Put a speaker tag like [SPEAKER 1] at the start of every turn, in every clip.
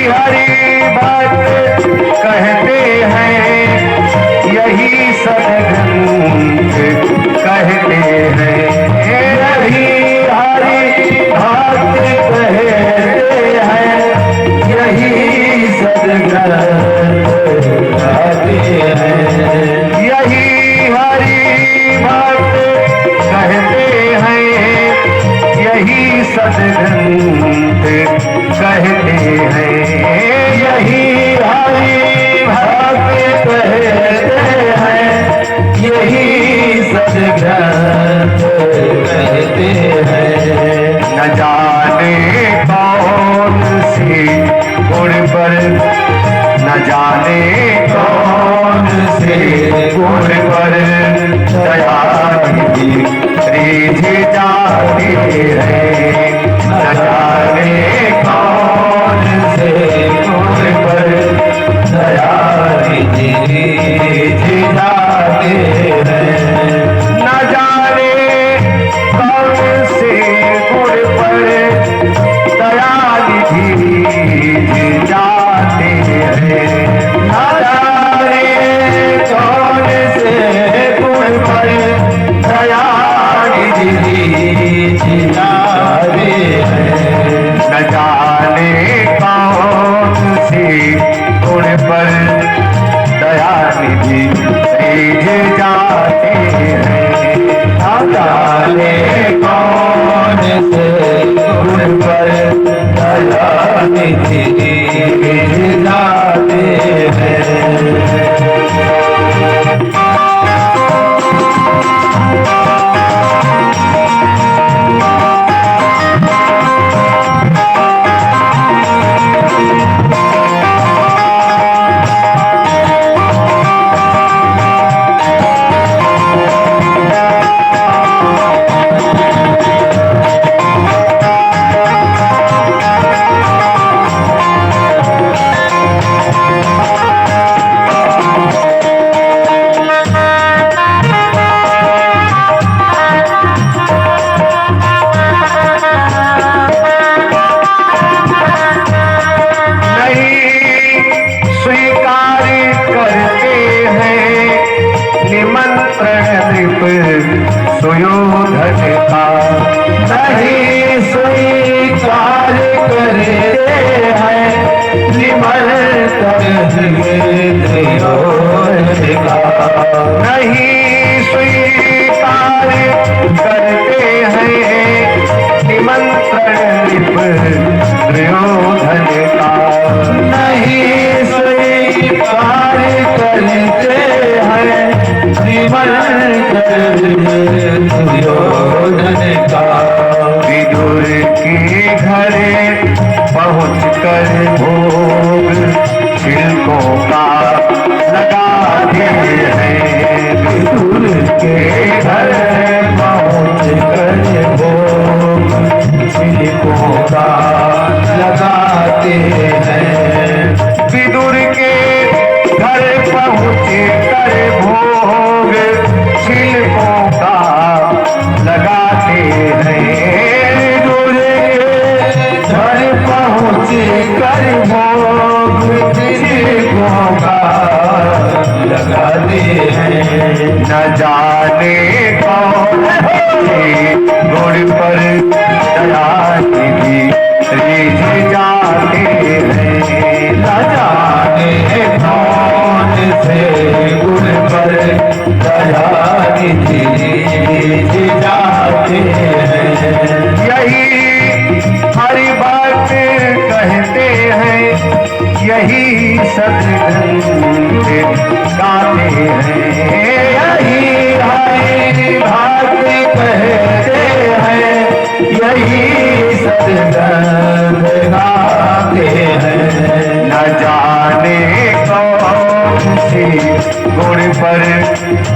[SPEAKER 1] हरी बात कहते हैं, यही सदग्रंथ कहते हैं। यही हरी बात कहते हैं, यही सदग्रंथ कहते हैं। यही हरी बात कहते हैं, यही सदग्रंथ कहते हैं। यही हरी बात कहते हैं, यही सदग्रंथ कहते हैं। न जाने कौन सी गुण पर, न जाने कौन से गुण पर दया की रीझ जाती है। न जाने कौन से गुण पर दया की रीझ जाती है। न जाने कौन से गुण पर दया की रीझ जाती है। न जाने कौन से गुण पर दया की रीझ जाती है। न जाने कौन सी गुण पर दया निधि रीझ जाती है। न जाने कौन से गुण पर दया निधि रीझ जाती है। सुयोधन का नहीं स्वीकार करते हैं, निमंत्रण दुर्योधन का नहीं स्वीकार करते हैं, निमंत्रण दुर्योधन का नहीं स्वीकार करते हैं, निमंत्रण दुर्योधन का। विदुर के घर पहुँच कर भोग छिलकों का लगाते हैं। विदुर के घर पहुँच कर भोग छिलकों का लगाते हैं। विदुर के घर पहुँच कर भोग छिलकों का लगाते हैं। विदुर के घर पहुँच कर भोग छिलकों का लगाते हैं। न जाने कौन से गुण पर दया की रीझ जाते हैं। न जाने कौन से गुण पर दया की रीझ जाते हैं। यही हरी बात कहते हैं, यही सदग्रंथ गाते हैं। यही हरी बात कहते हैं, यही सदग्रंथ गाते हैं। न जाने कौन सी गुण पर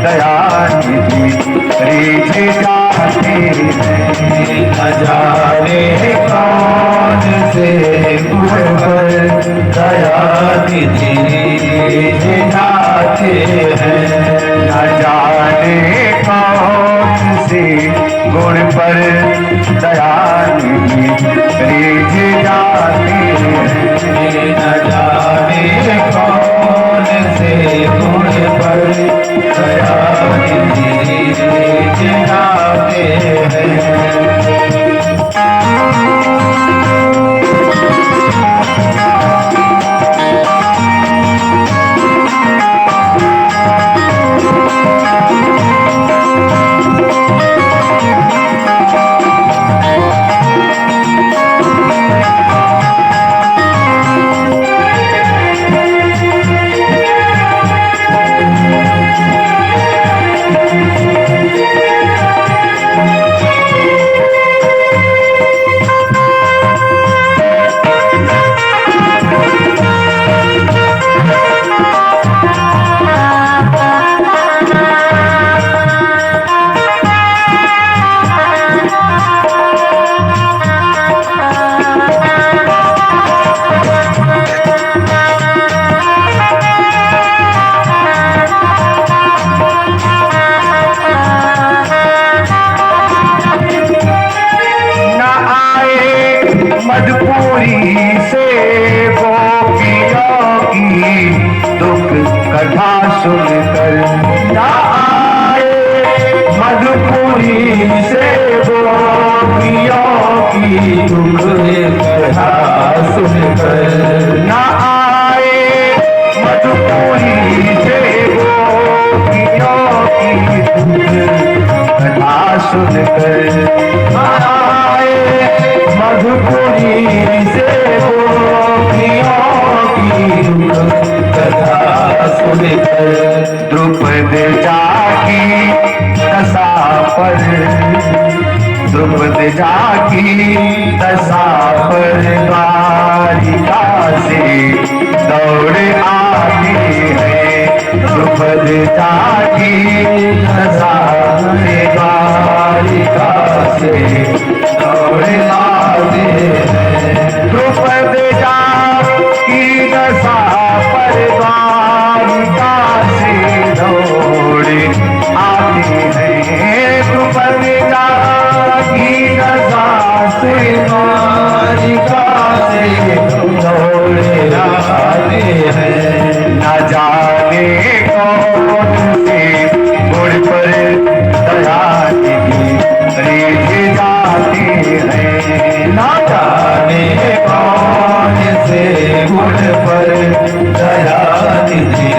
[SPEAKER 1] दया निधि रीझ जाते हैं। न जाने कौन से गुण पर दया निधि रीझ जाते हैं। न जाने कौन से गुण पर दया निधि रीझ जाते हैं। सुनकर ना आए मधुपुरी से गोपियों की दुख कथा सुनकर ना आए मधुपुरी से गोपियों की दुख कथा सुनकर आए मधुपुरी से गोपियों की दुख कथा सुनकर द्रुपद जाकी दशा पर द्रुपद जाकी दशा पर द्वारिका से दौड़ आते हैं द्रुपद जाकी दशा से द्वारिका से दौड़ आते हैं द्रुपद जाकी दशा पर द्वारिका से दौड़ आते हैं द्रुपद जाकी दशा से द्वारिका से दौड़ आते हैं न जाने कौन से गुण पर दया निधि रेझ जाते हैं न जाने कौन से गुण पर दया निधि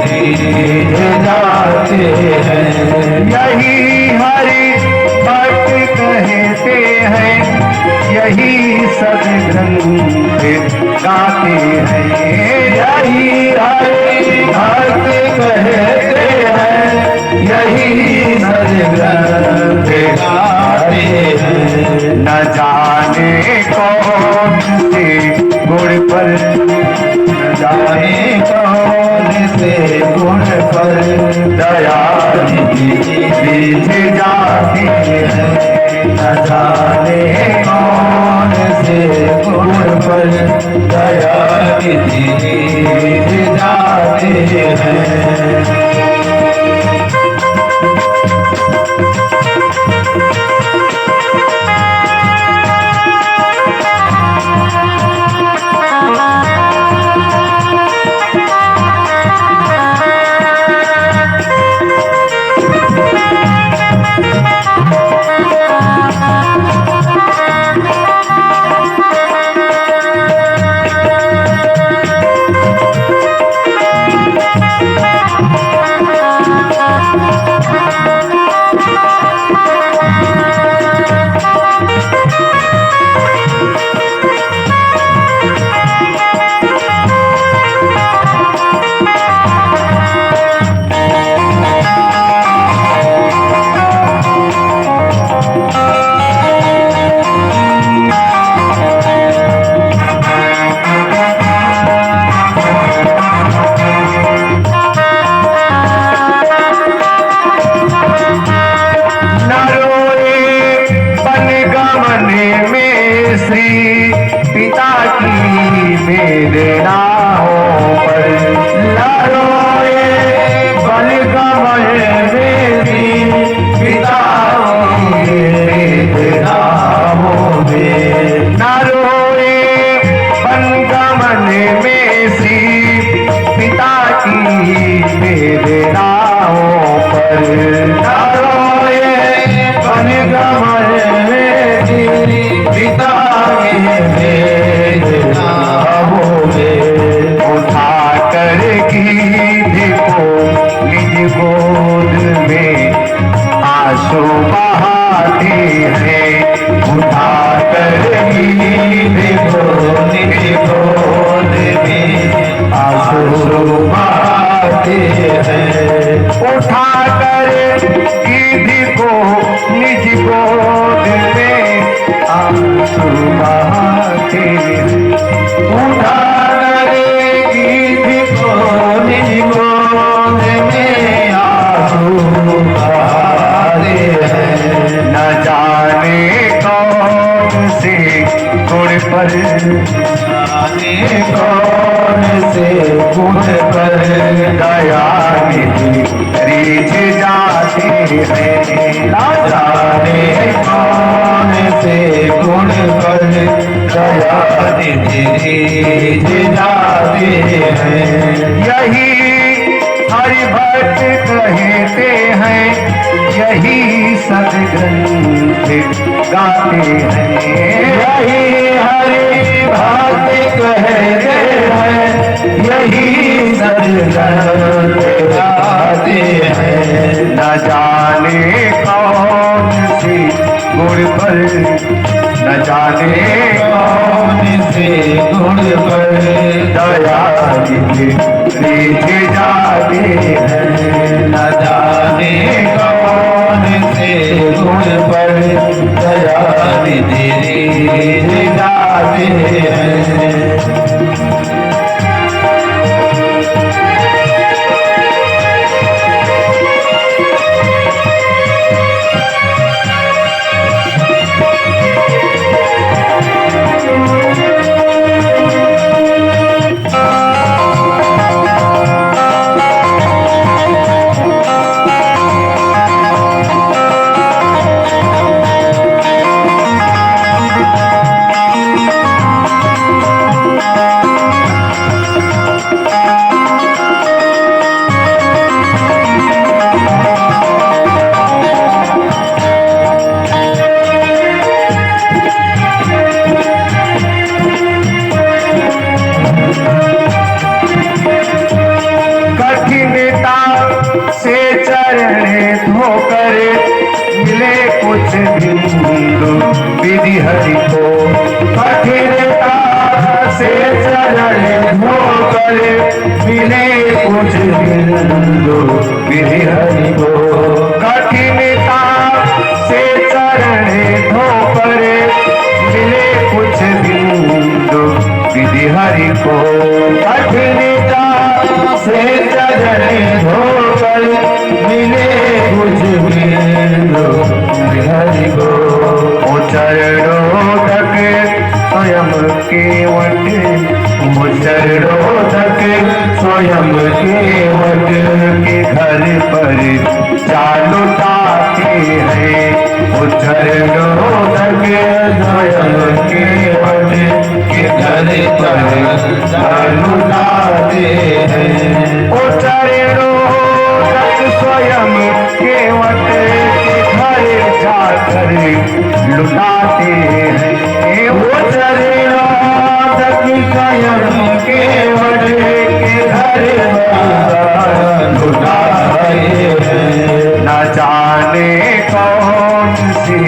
[SPEAKER 1] रेझ जाते हैं यही हरि भक्त कहते हैं यही सदग्रंथ गाते हैं यही हरि भक्त कहते हैं यही सदग्रंथ गाते हैं न जाने कौन से गुण पर न जाने कौन से गुण पर दया बीच जाते हैं न जाने कौन से गुण पर दया बीच जाते हैं कौन से गुण पर दया निधि रीझ जाते हैं, ना जाने कौन से गुण पर दया निधि रीझ जाते हैं। यही हरि भक्त कहते हैं, यही सदग्रंथ गाते हैं। यही हरि भक्त कहते हैं, यही सदग्रंथ गाते हैं। न जाने कौन सी गुण पर, न जाने कौन से गुण पर दया रीझ जाते हैं। न जाने कौन से गुण पर दया रीझ जाते हैं। विधि हरि को कठिनता से चरण धोकर मिले कुछ बिंदु। विधि हरि को कठिनता से चरण धोकर मिले कुछ बिंदु। विधि हरि को कठिनता से चरण धोकर मिले कुछ बिंदु। विधि हरि को चरणों तक स्वयं केवट, चरणों तक स्वयं केवट के घर पर चालू ताते हैं। चरणों तक स्वयं केवट के घर पर चालू ताते हैं। चरणों तक स्वयं केवट के घर जाकर लुटाते हैं। वो चरणों तक स्वयं केवट के घर लुटाते हैं। न जाने कौन से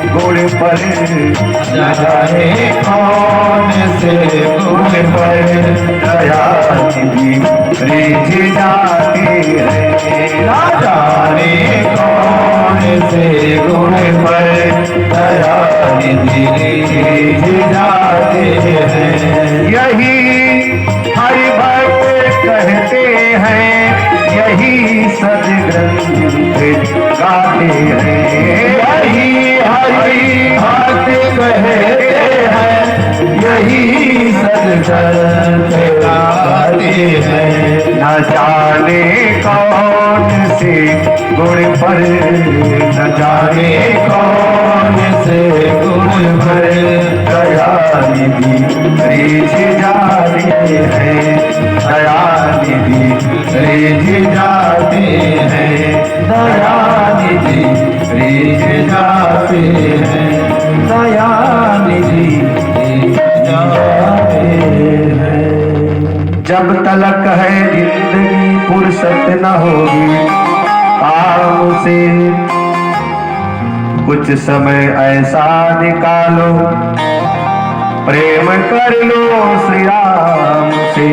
[SPEAKER 1] गुण पर, न जाने कौन से गुण पर दया रीझ जाते हैं। न जाने कौन से गुण पर दया रीझ जाते हैं। यही हरि भक्त कहते हैं, यही सदग्रंथ गाते हैं। यही हरि भक्त कहते हैं, यही सदग्रंथ गाते हैं। न जाने कौन से गुण पर, न जाने कौन से गुण पर दया रीझ जाते हैं। दया रीझ जाते हैं। दया रीझ जाते हैं। दया रीझ जाते हैं। जब तलक है जिंदगी फुर्सत न होगी काम से, कुछ समय ऐसा निकालो प्रेम कर लो श्री राम से।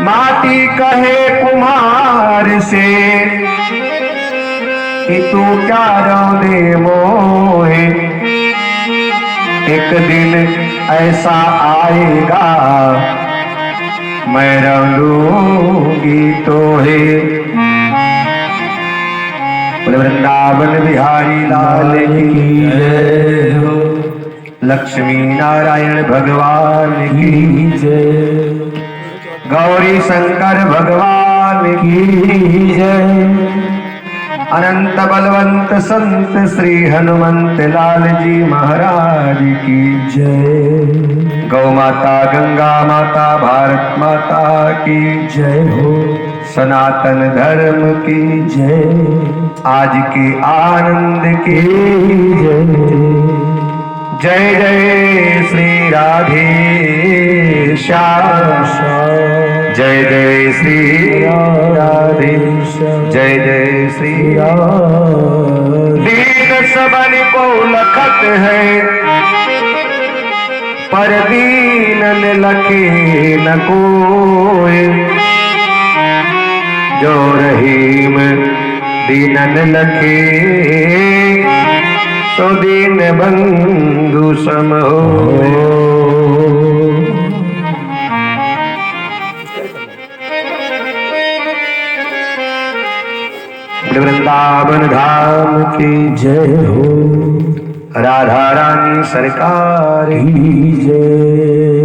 [SPEAKER 1] माटी कहे कुम्हार से कि तू क्या रौदे मोहे, एक दिन ऐसा आएगा मैं रंगूंगी तोहे। वृंदावन बिहारी लाल की जय हो। लक्ष्मी नारायण भगवान की जय। गौरी शंकर भगवान की जय। अनंत बलवंत संत श्री हनुमंत लाल जी महाराज की जय। गौ माता गंगा माता भारत माता की
[SPEAKER 2] जय हो।
[SPEAKER 1] सनातन धर्म की
[SPEAKER 2] जय।
[SPEAKER 1] आज के आनंद की
[SPEAKER 2] जय।
[SPEAKER 1] जय जय श्री राधे श्याम जय जय श्री राधे जय जय श्री दीन सबन को लखत है पर दीनन लखे न कोय जो रहीम दीनन लखे सो दीन बंधु सम होय। वृंदावन धाम की
[SPEAKER 2] जय हो।
[SPEAKER 1] राधा रानी सरकार
[SPEAKER 2] की जय।